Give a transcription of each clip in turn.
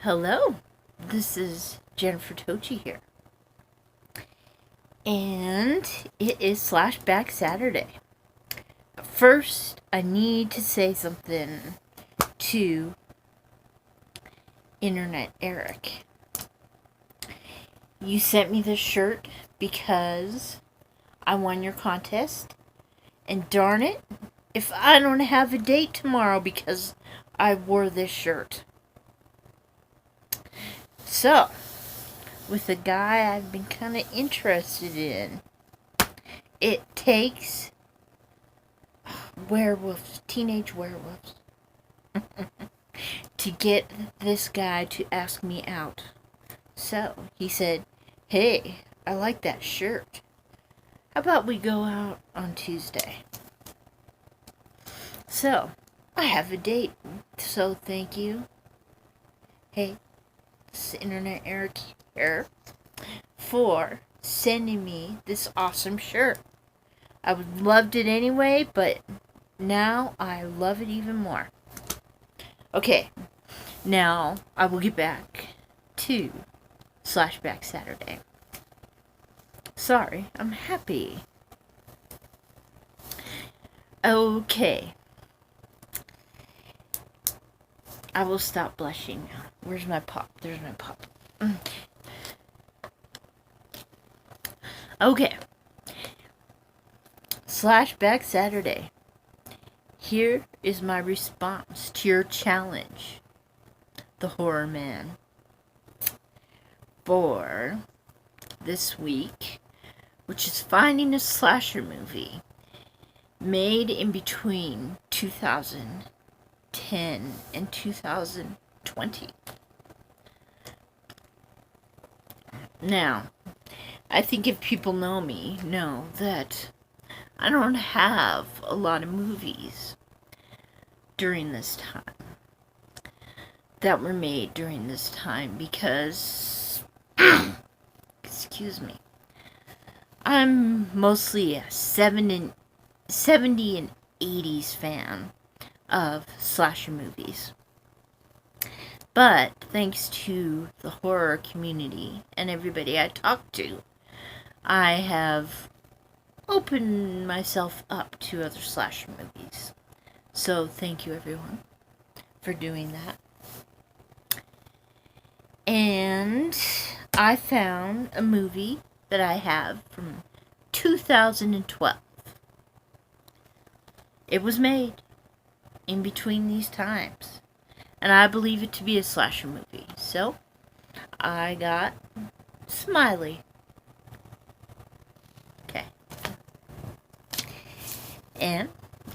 Hello, this is Jennifer Tochi here. And it is Slashback Saturday. First, I need to say something to Internet Eric. You sent me this shirt because I won your contest. And darn it, if I don't have a date tomorrow because I wore this shirt. So, with a guy I've been kind of interested in, it takes werewolves, teenage werewolves, to get this guy to ask me out. So, he said, hey, I like that shirt. How about we go out on Tuesday? So, I have a date. So, thank you. Hey, this is Internet Eric here for sending me this awesome shirt. I loved it anyway, but now I love it even more. Okay, now I will get back to Slashback Saturday. Sorry, I'm happy. Okay. I will stop blushing now. Where's my pop? There's my pop. Okay. Slashback Saturday. Here is my response to your challenge, the Horror Man, for this week, which is finding a slasher movie made in between 2010 and 2020. Now, I think if people know me, know that I don't have a lot of movies during this time that were made during this time because, excuse me, I'm mostly a 70 and 80s fan of slasher movies. But thanks to the horror community and everybody I talk to, I have opened myself up to other slasher movies. So thank you everyone for doing that. And I found a movie that I have from 2012. It was made in between these times, and I believe it to be a slasher movie. So I got Smiley. Okay. And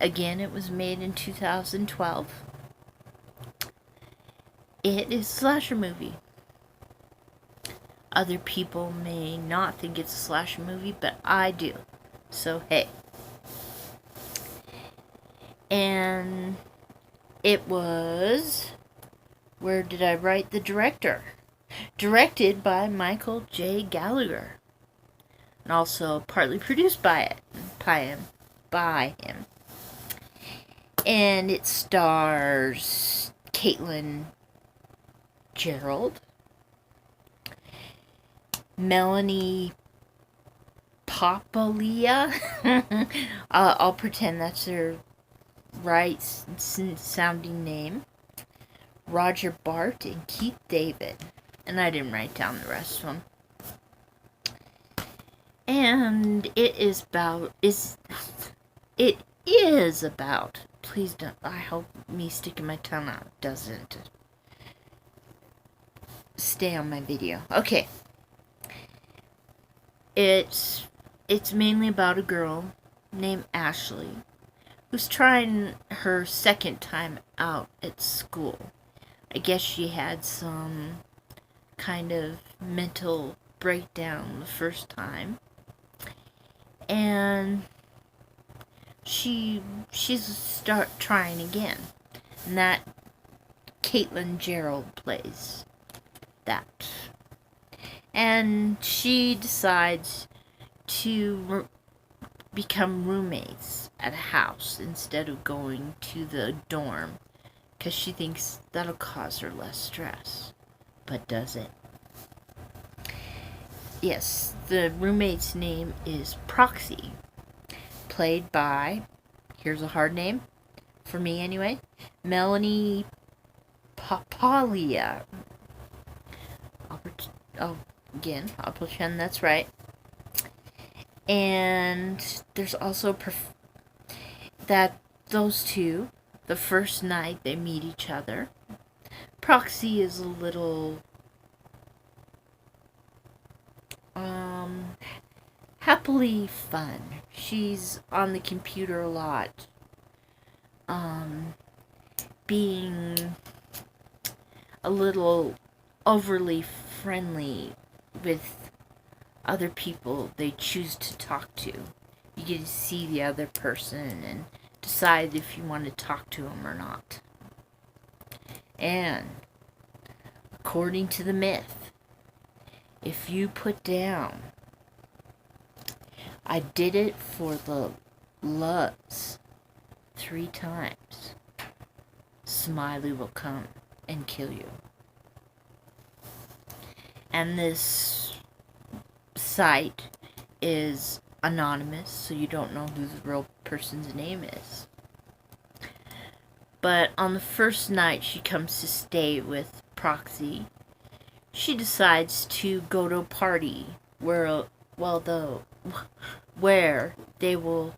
again, it was made in 2012. It is a slasher movie. Other people may not think it's a slasher movie, but I do. So, hey. And it was... Where did I write the director? Directed by Michael J. Gallagher. And also partly produced by him. And it stars Caitlin Gerald, Melanie Papalia. I'll pretend that's her right sounding name. Roger Bart and Keith David. And I didn't write down the rest of them. And it is about, please don't, I hope me sticking my tongue out doesn't stay on my video. Okay. It's mainly about a girl named Ashley who's trying her second time out at school. I guess she had some kind of mental breakdown the first time. And she's start trying again. And that Caitlin Gerald plays that. And she decides to become roommates at a house instead of going to the dorm because she thinks that'll cause her less stress. but does it? Yes, the roommate's name is Proxy, played by, here's a hard name, for me anyway, Melanie Papalia. I'll pretend that's right. And there's also that those two, the first night they meet each other, Proxy is a little happily fun. She's on the computer a lot, being a little overly friendly with other people they choose to talk to. You get to see the other person and decide if you want to talk to them or not. And according to the myth, if you put down, I did it for the loves 3 times, Smiley will come and kill you. And this site is anonymous, so you don't know who the real person's name is. But on the first night she comes to stay with Proxy, she decides to go to a party where they will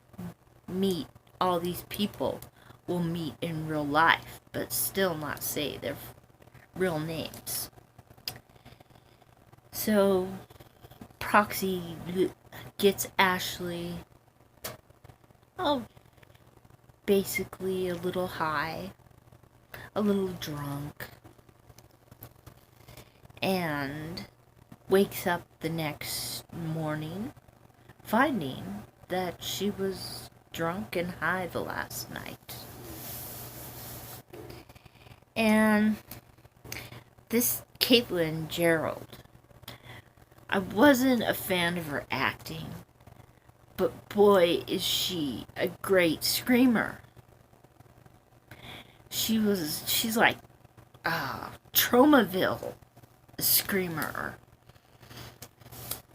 meet, all these people will meet in real life, but still not say their real names. So Proxy gets Ashley, basically a little high, a little drunk, and wakes up the next morning finding that she was drunk and high the last night. And this Caitlin Gerald, I wasn't a fan of her acting, but boy is she a great screamer. She's like Tromaville screamer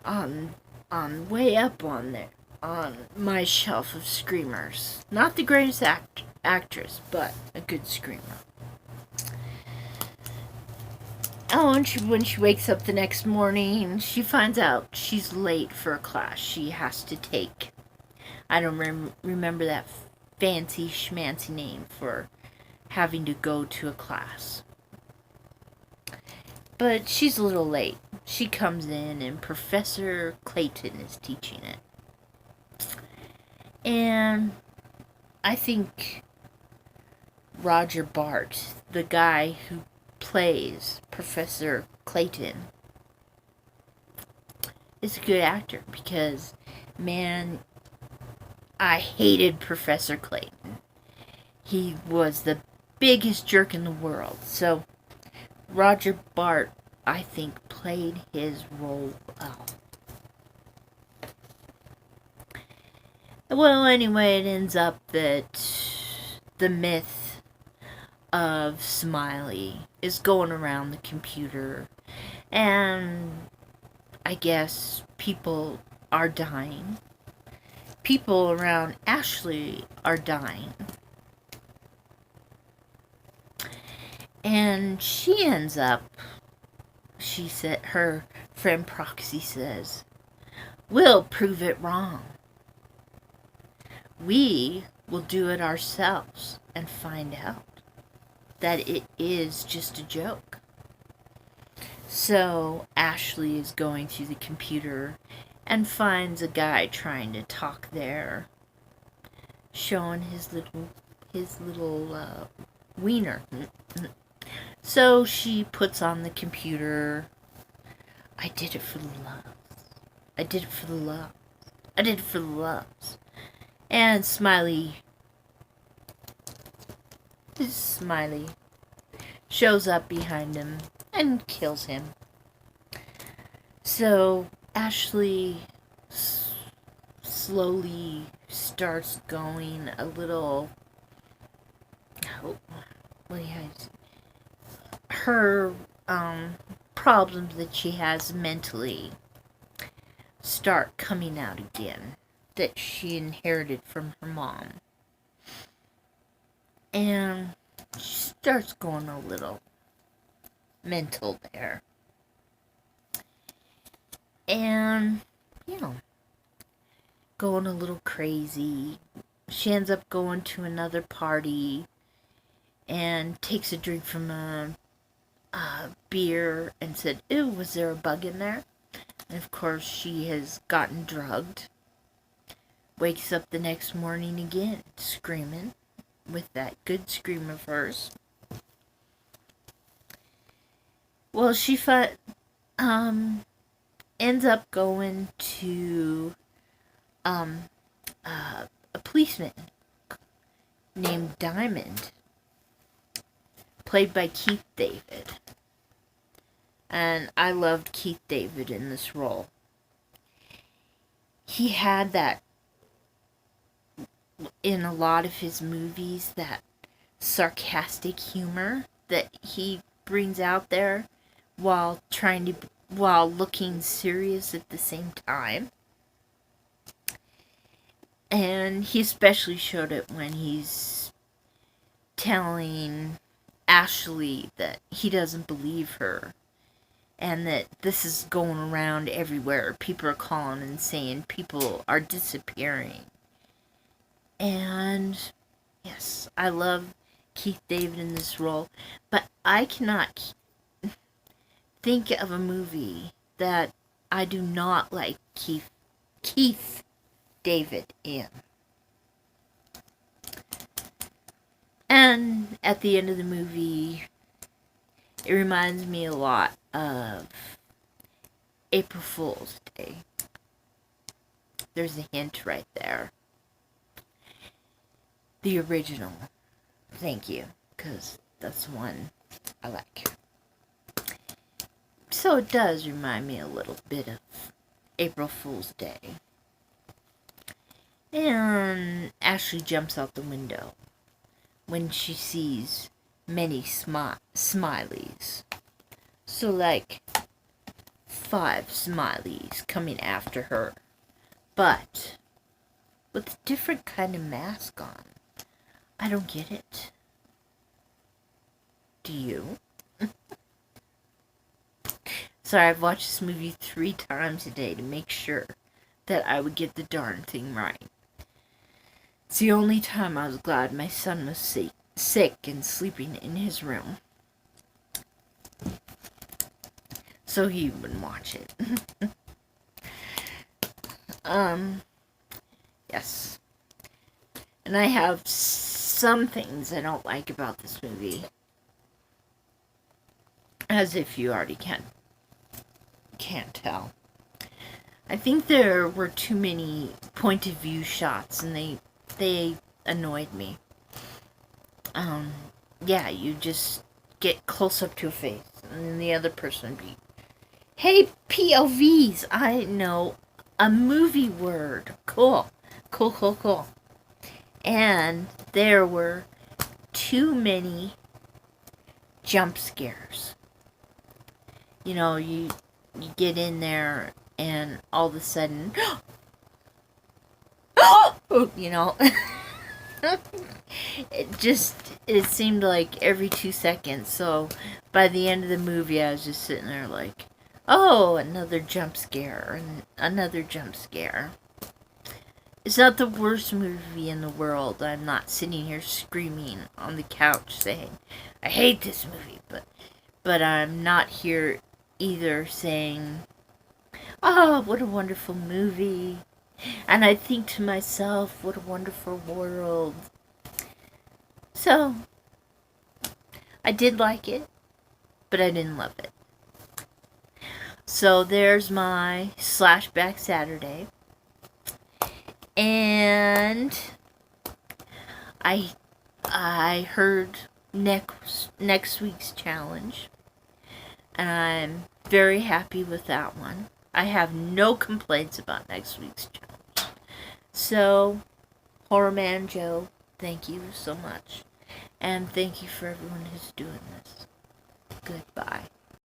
on way up on there on my shelf of screamers. Not the greatest actress, but a good screamer. Oh, and when she wakes up the next morning, she finds out she's late for a class she has to take. I don't remember that fancy schmancy name for having to go to a class. But she's a little late. She comes in and Professor Clayton is teaching it. And I think Roger Bart, the guy who plays Professor Clayton, is a good actor because, man, I hated Professor Clayton. He was the biggest jerk in the world. So Roger Bart, I think, played his role well. Well, anyway, it ends up that the myth of Smiley is going around the computer, and I guess people are dying. People around Ashley are dying. And she ends up, her friend Proxy says, we'll prove it wrong. We will do it ourselves and find out that it is just a joke. So Ashley is going through the computer and finds a guy trying to talk there, showing his little wiener. So she puts on the computer, I did it for the loves. I did it for the loves. I did it for the loves. And Smiley shows up behind him and kills him. So Ashley slowly starts going a little. Her problems that she has mentally start coming out again that she inherited from her mom. And she starts going a little mental there. And, going a little crazy. She ends up going to another party and takes a drink from a beer and said, "Ew, was there a bug in there?" And of course she has gotten drugged. Wakes up the next morning again, screaming with that good scream of hers. Well, she ends up going to a policeman named Diamond, played by Keith David. And I loved Keith David in this role. He had that in a lot of his movies, that sarcastic humor that he brings out there while looking serious at the same time. And he especially showed it when he's telling Ashley that he doesn't believe her and that this is going around everywhere. People are calling and saying people are disappearing. And yes, I love Keith David in this role, but I cannot think of a movie that I do not like Keith David in. And at the end of the movie, it reminds me a lot of April Fool's Day. There's a hint right there. The original. Thank you, because that's the one I like. So it does remind me a little bit of April Fool's Day. And Ashley jumps out the window when she sees many Smileys. So like 5 Smileys coming after her, but with a different kind of mask on. I don't get it. Do you? Sorry, I've watched this movie 3 times a day to make sure that I would get the darn thing right. It's the only time I was glad my son was sick and sleeping in his room, so he would watch it. Yes. And I have some things I don't like about this movie. As if you already can't tell. I think there were too many point of view shots and they annoyed me. Yeah, you just get close up to a face and the other person would be, "Hey, POVs, I know a movie word." Cool. And there were too many jump scares. You get in there and all of a sudden, it seemed like every 2 seconds. So by the end of the movie, I was just sitting there like, oh, another jump scare, and another jump scare. It's not the worst movie in the world. I'm not sitting here screaming on the couch saying, I hate this movie, but I'm not here either saying, oh, what a wonderful movie. And I think to myself, what a wonderful world. So, I did like it, but I didn't love it. So there's my Slashback Saturday. And I heard next week's challenge, and I'm very happy with that one. I have no complaints about next week's challenge. So, Horror Man Joe, thank you so much. And thank you for everyone who's doing this.